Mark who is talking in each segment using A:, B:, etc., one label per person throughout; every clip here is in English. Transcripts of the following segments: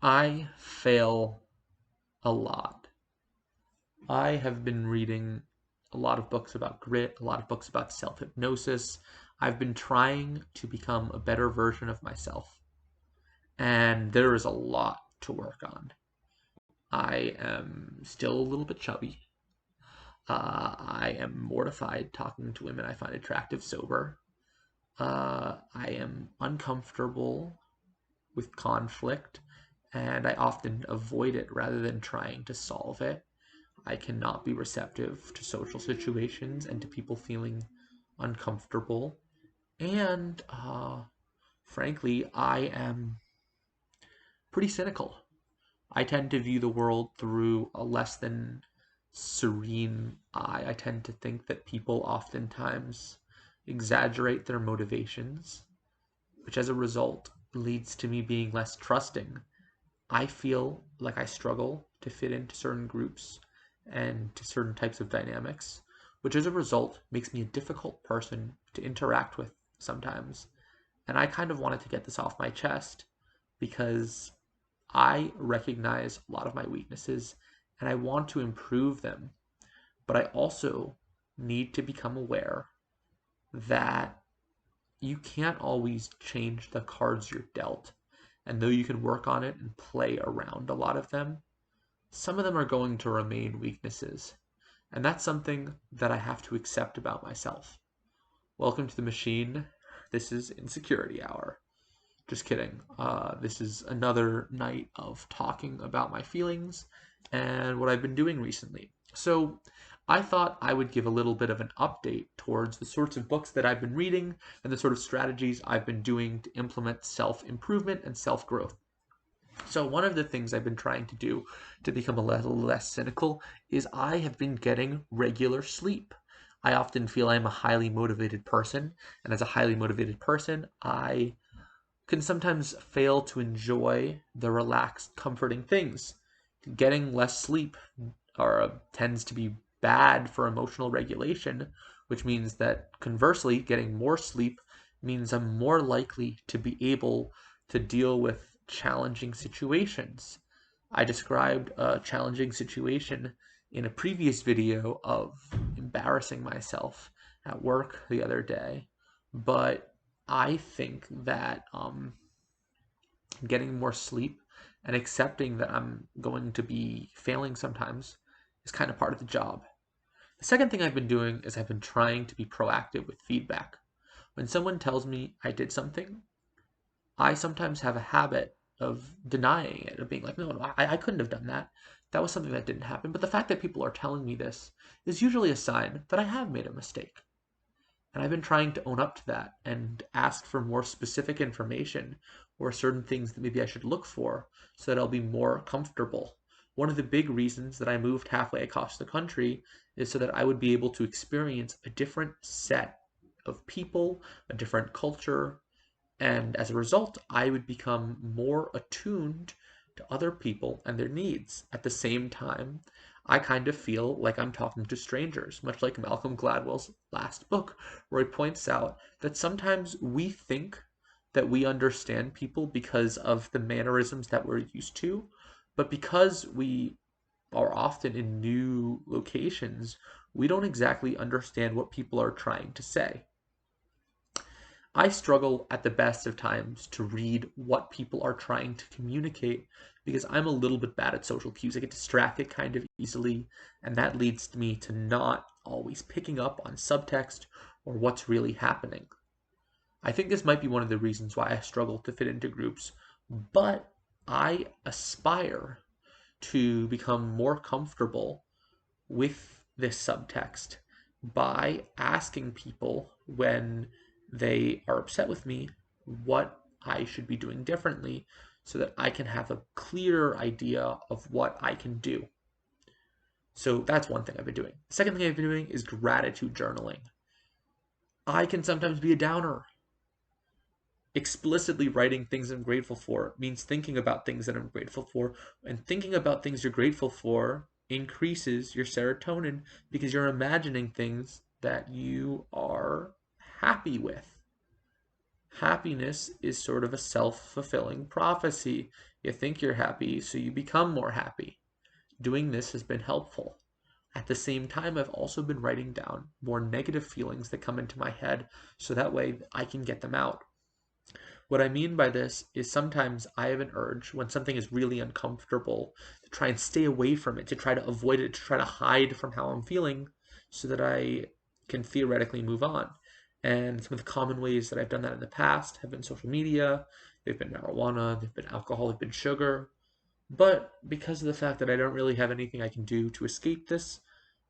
A: I fail a lot. I have been reading a lot of books about grit, a lot of books about self-hypnosis. I've been trying to become a better version of myself, and there is a lot to work on. I am still a little bit chubby. I am mortified talking to women I find attractive sober. I am uncomfortable with conflict, and I often avoid it rather than trying to solve it. I cannot be receptive to social situations and to people feeling uncomfortable. And frankly, I am pretty cynical. I tend to view the world through a less than serene eye. I tend to think that people oftentimes exaggerate their motivations, which as a result leads to me being less trusting. I feel like I struggle to fit into certain groups and to certain types of dynamics, which as a result makes me a difficult person to interact with sometimes. And I kind of wanted to get this off my chest because I recognize a lot of my weaknesses and I want to improve them, but I also need to become aware that you can't always change the cards you're dealt. And though you can work on it and play around a lot of them, some of them are going to remain weaknesses. And that's something that I have to accept about myself. Welcome to the machine. This is Insecurity Hour. Just kidding. This is another night of talking about my feelings and what I've been doing recently. So I thought I would give a little bit of an update towards the sorts of books that I've been reading and the sort of strategies I've been doing to implement self-improvement and self-growth. So one of the things I've been trying to do to become a little less cynical is I have been getting regular sleep. I often feel I'm a highly motivated person, and as a highly motivated person, I can sometimes fail to enjoy the relaxed, comforting things. Getting less sleep tends to be bad for emotional regulation, which means that conversely, getting more sleep means I'm more likely to be able to deal with challenging situations. I described a challenging situation in a previous video of embarrassing myself at work the other day, but I think that getting more sleep and accepting that I'm going to be failing sometimes is kind of part of the job. The second thing I've been doing is I've been trying to be proactive with feedback. When someone tells me I did something, I sometimes have a habit of denying it, of being like, no, I couldn't have done that. That was something that didn't happen. But the fact that people are telling me this is usually a sign that I have made a mistake. And I've been trying to own up to that and ask for more specific information or certain things that maybe I should look for so that I'll be more comfortable. One of the big reasons that I moved halfway across the country is so that I would be able to experience a different set of people, a different culture, and as a result, I would become more attuned to other people and their needs. At the same time, I kind of feel like I'm talking to strangers, much like Malcolm Gladwell's last book, where he points out that sometimes we think that we understand people because of the mannerisms that we're used to, but because we are often in new locations, we don't exactly understand what people are trying to say. I struggle at the best of times to read what people are trying to communicate because I'm a little bit bad at social cues. I get distracted kind of easily, and that leads me to not always picking up on subtext or what's really happening. I think this might be one of the reasons why I struggle to fit into groups, but I aspire to become more comfortable with this subtext by asking people when they are upset with me what I should be doing differently so that I can have a clearer idea of what I can do. So that's one thing I've been doing. The second thing I've been doing is gratitude journaling. I can sometimes be a downer. Explicitly writing things I'm grateful for means thinking about things that I'm grateful for, and thinking about things you're grateful for increases your serotonin because you're imagining things that you are happy with. Happiness is sort of a self-fulfilling prophecy. You think you're happy, so you become more happy. Doing this has been helpful. At the same time, I've also been writing down more negative feelings that come into my head so that way I can get them out. What I mean by this is sometimes I have an urge when something is really uncomfortable to try and stay away from it, to try to avoid it, to try to hide from how I'm feeling so that I can theoretically move on. And some of the common ways that I've done that in the past have been social media, they've been marijuana, they've been alcohol, they've been sugar. But because of the fact that I don't really have anything I can do to escape this,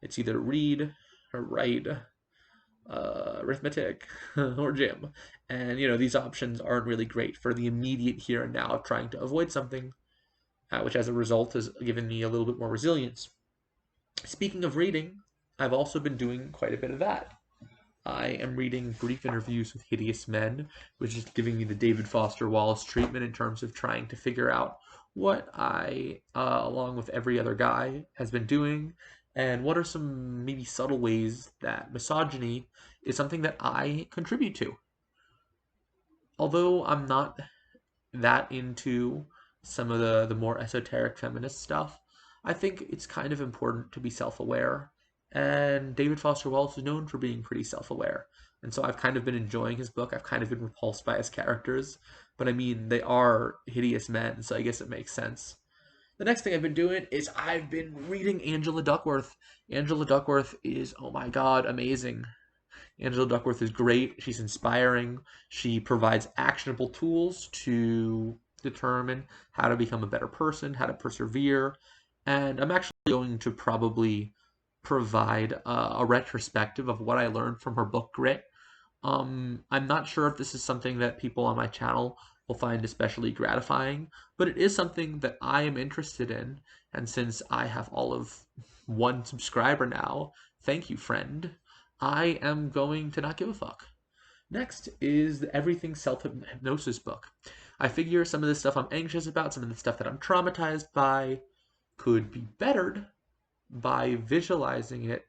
A: it's either read or write, arithmetic, or gym. And, these options aren't really great for the immediate here and now of trying to avoid something, which as a result has given me a little bit more resilience. Speaking of reading, I've also been doing quite a bit of that. I am reading Brief Interviews with Hideous Men, which is giving me the David Foster Wallace treatment in terms of trying to figure out what I, along with every other guy, has been doing, and what are some maybe subtle ways that misogyny is something that I contribute to. Although I'm not that into some of the more esoteric feminist stuff, I think it's kind of important to be self-aware. And David Foster Wallace is known for being pretty self-aware. And so I've kind of been enjoying his book. I've kind of been repulsed by his characters. But I mean, they are hideous men, so I guess it makes sense. The next thing I've been doing is I've been reading Angela Duckworth. Angela Duckworth is, oh my God, amazing. Angela Duckworth is great. She's inspiring. She provides actionable tools to determine how to become a better person, how to persevere. And I'm actually going to probably provide a retrospective of what I learned from her book, Grit. I'm not sure if this is something that people on my channel will find especially gratifying, but it is something that I am interested in. And since I have all of one subscriber now, thank you, friend. I am going to not give a fuck. Next is the Everything Self-Hypnosis book. I figure some of the stuff I'm anxious about, some of the stuff that I'm traumatized by, could be bettered by visualizing it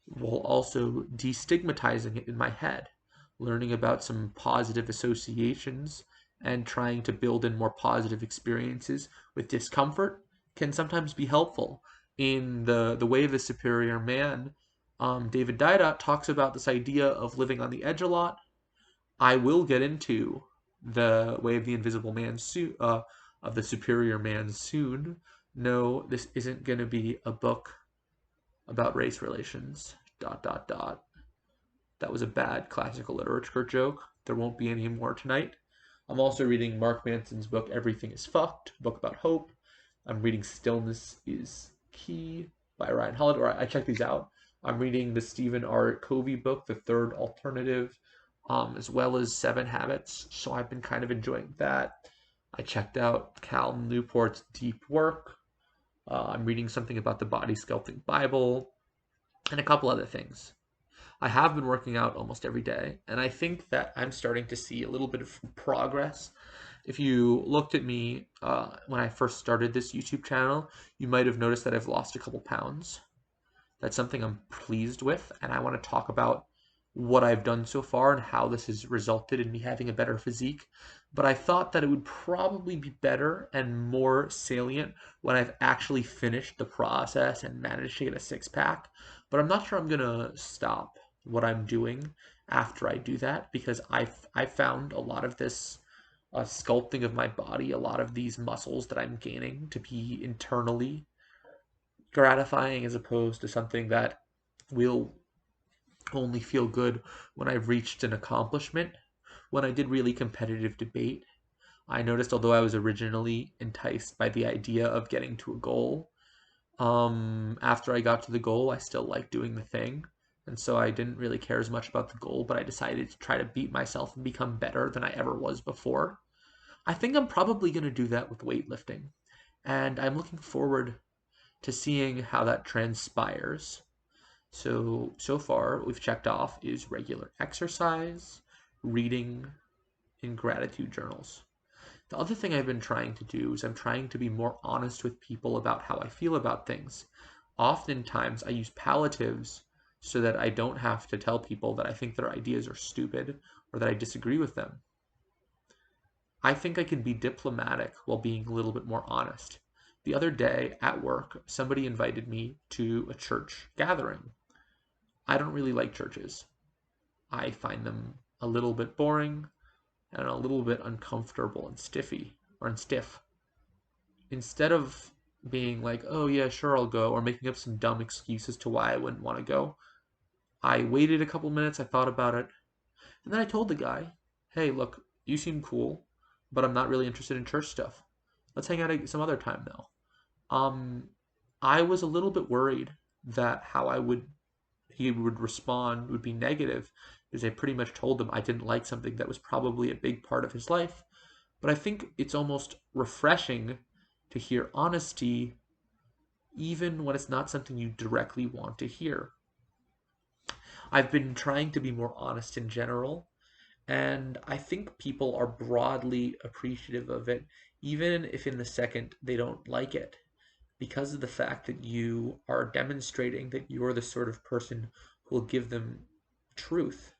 A: while also destigmatizing it in my head, learning about some positive associations and trying to build in more positive experiences with discomfort can sometimes be helpful. In the Way of the Superior Man, David Didat talks about this idea of living on the edge a lot. I will get into the Way of the Invisible Man soon, of the Superior Man soon. No, this isn't going to be a book about race relations. Dot dot dot. That was a bad classical literature joke. There won't be any more tonight. I'm also reading Mark Manson's book Everything is Fucked, a book about hope. I'm reading Stillness is Key by Ryan Holiday. I checked these out. I'm reading the Stephen R. Covey book, The Third Alternative, as well as Seven Habits. So I've been kind of enjoying that. I checked out Cal Newport's Deep Work. I'm reading something about the Body Sculpting Bible and a couple other things. I have been working out almost every day, and I think that I'm starting to see a little bit of progress. If you looked at me when I first started this YouTube channel, you might have noticed that I've lost a couple pounds. That's something I'm pleased with, and I want to talk about what I've done so far and how this has resulted in me having a better physique. But I thought that it would probably be better and more salient when I've actually finished the process and managed to get a six-pack. But I'm not sure I'm going to stop what I'm doing after I do that because I found a lot of this sculpting of my body, a lot of these muscles that I'm gaining to be internally gratifying as opposed to something that will only feel good when I've reached an accomplishment. When I did really competitive debate, I noticed although I was originally enticed by the idea of getting to a goal, after I got to the goal, I still liked doing the thing. And so I didn't really care as much about the goal, but I decided to try to beat myself and become better than I ever was before. I think I'm probably going to do that with weightlifting. And I'm looking forward to seeing how that transpires. So far, what we've checked off is regular exercise, reading, and gratitude journals. The other thing I've been trying to do is I'm trying to be more honest with people about how I feel about things. Oftentimes, I use palliatives so that I don't have to tell people that I think their ideas are stupid or that I disagree with them. I think I can be diplomatic while being a little bit more honest. The other day at work, somebody invited me to a church gathering. I don't really like churches. I find them a little bit boring and a little bit uncomfortable and stiff. Instead of being like, oh yeah, sure, I'll go, or making up some dumb excuse as to why I wouldn't want to go, I waited a couple minutes, I thought about it, and then I told the guy, hey, look, you seem cool, but I'm not really interested in church stuff. Let's hang out some other time though. Um, I was a little bit worried that how he would respond would be negative, because I pretty much told him I didn't like something that was probably a big part of his life. But I think it's almost refreshing to hear honesty, even when it's not something you directly want to hear. I've been trying to be more honest in general, and I think people are broadly appreciative of it, even if in the second they don't like it, because of the fact that you are demonstrating that you're the sort of person who will give them truth.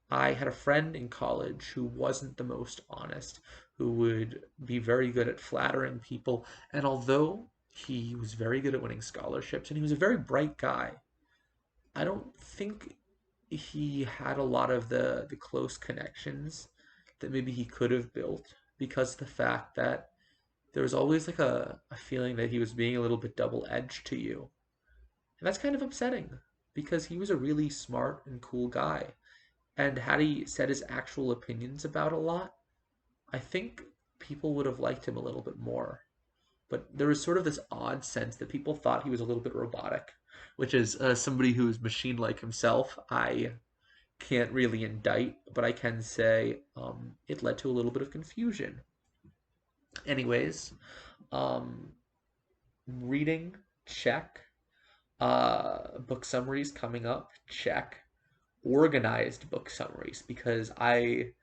A: I had a friend in college who wasn't the most honest, who would be very good at flattering people. And although he was very good at winning scholarships and he was a very bright guy, I don't think he had a lot of the close connections that maybe he could have built, because of the fact that there was always like a feeling that he was being a little bit double edged to you. And that's kind of upsetting because he was a really smart and cool guy. And had he said his actual opinions about a lot, I think people would have liked him a little bit more. But there was sort of this odd sense that people thought he was a little bit robotic, which is somebody who is machine like himself. I can't really indict, but I can say it led to a little bit of confusion. Anyways, um, reading, check. Book summaries coming up, check. Organized book summaries, because I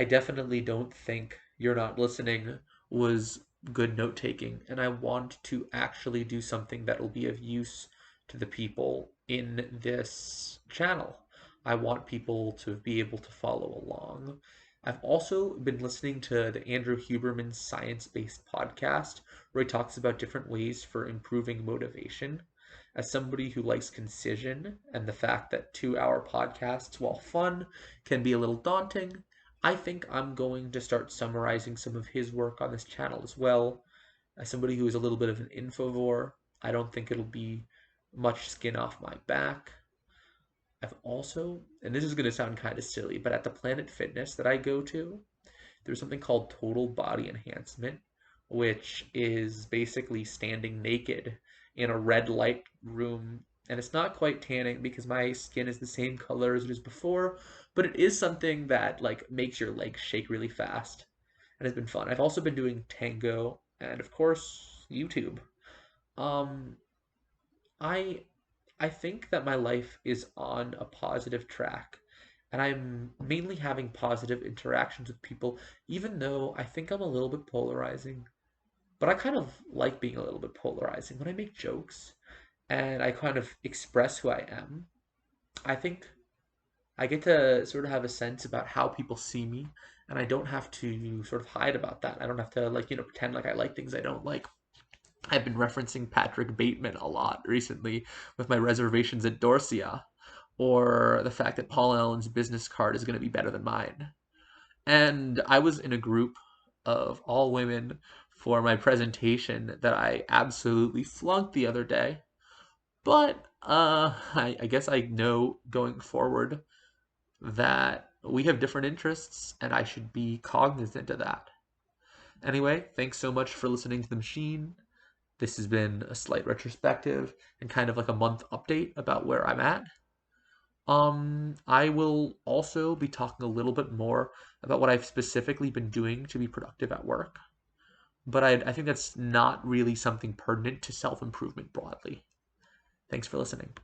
A: definitely don't think You're Not Listening was good note taking, and I want to actually do something that will be of use to the people in this channel. I want people to be able to follow along. I've also been listening to the Andrew Huberman Science Based podcast, where he talks about different ways for improving motivation. As somebody who likes concision and the fact that 2 hour podcasts, while fun, can be a little daunting, I think I'm going to start summarizing some of his work on this channel as well. As somebody who is a little bit of an infovore, I don't think it'll be much skin off my back. I've also, and this is going to sound kind of silly, but at the Planet Fitness that I go to, there's something called total body enhancement, which is basically standing naked in a red light room. And it's not quite tanning because my skin is the same color as it is before, but it is something that like makes your legs shake really fast and has been fun. I've also been doing tango and of course YouTube. Um, I I think that my life is on a positive track, and I'm mainly having positive interactions with people, even though I think I'm a little bit polarizing. But I kind of like being a little bit polarizing. When I make jokes and I kind of express who I am, I think I get to sort of have a sense about how people see me, and I don't have to sort of hide about that. I don't have to like, pretend like I like things I don't like. I've been referencing Patrick Bateman a lot recently with my reservations at Dorsia, or the fact that Paul Allen's business card is going to be better than mine. And I was in a group of all women for my presentation that I absolutely flunked the other day. But I guess I know going forward that we have different interests, and I should be cognizant of that. Anyway, thanks so much for listening to The Machine. This has been a slight retrospective and kind of like a month update about where I'm at. I will also be talking a little bit more about what I've specifically been doing to be productive at work, but I think that's not really something pertinent to self improvement broadly. Thanks for listening.